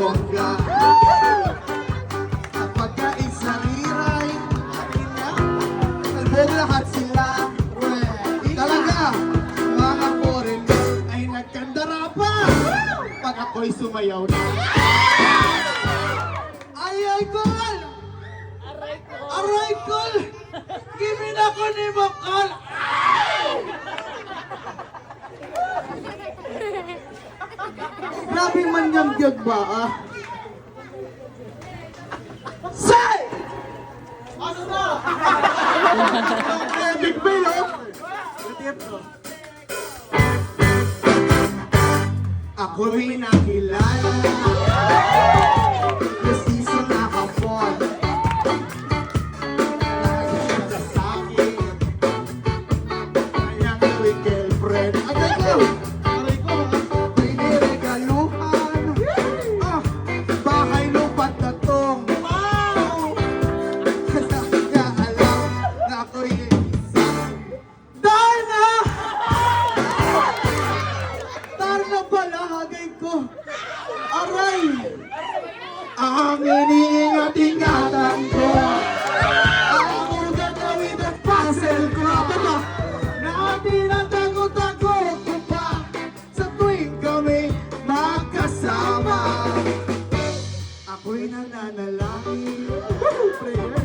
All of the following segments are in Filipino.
bongga. Kapag kaisariray, kalbog lahat sila. Talaga, mga foreigners ay nagkandara pa pag ako'y sumayaw na. Ay, Col! Aray, Col! Gimin ako ni Mokol! Grabe man niyang gyag ba, ah? Say! Ano na? Big Bill, oh! Ako rin nakilala Preciso na hapon Nakikita sa akin Kanyang ako'y girlfriend Agay ko! Aray ko! Piniregaluhan Bahay lupat na tong Wow! Kaya niya alam na ako'y Darna! Darna pala, hagay ko. Aray! Ang iniingat-ingatan ko. Ang gagawin at puzzle ko. Baba! Na tinatago-tago ko pa sa tuwing kami magkasama. Ako'y nananalangin. Prayer.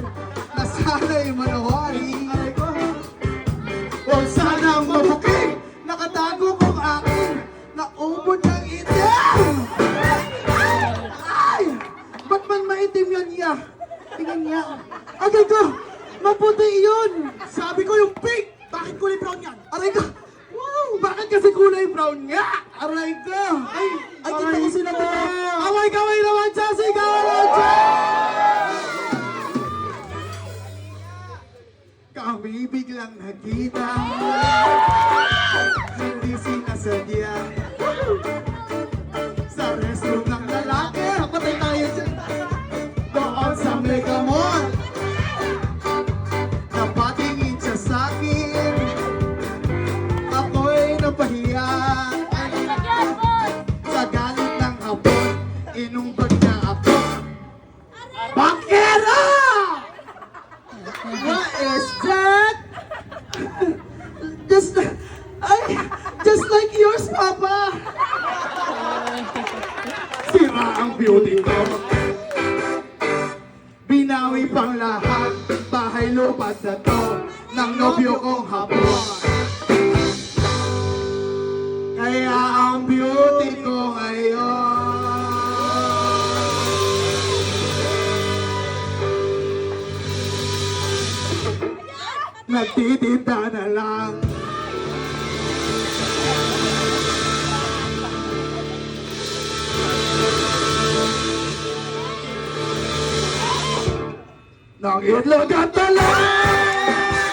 Na sana'y manawari. Aray ko. O sanang mabuking nakatago kong aking naubod ng itim! Ay! Ba't man maitim yan niya? Tingnan niya. Agay ko! Maputi yun! Sabi ko yung pink! Bakit kulay brown yan? Aray ko! Wow! Bakit kasi kulay brown nga? Aray ko! Ay! Ay, kita ko sila dito! Away-kaway naman siya! Sigawan naman siya! Kami biglang nakita Hindi sinasadya Sa restroom ng lalaki Patay tayo dyan Doon sa Megamall Napatingin siya sa'kin Ako'y napahiya Sa galit ng hapon Inumbag niya ako Bakera! What is that? Just like yours, Papa. Sira ang beauty ko. Binawi pang lahat, bahay lupat na to, ng nobyo kong hapon. Kaya ang beauty ko ngayon. Nagtitinda na lang. Nang itlog at talang.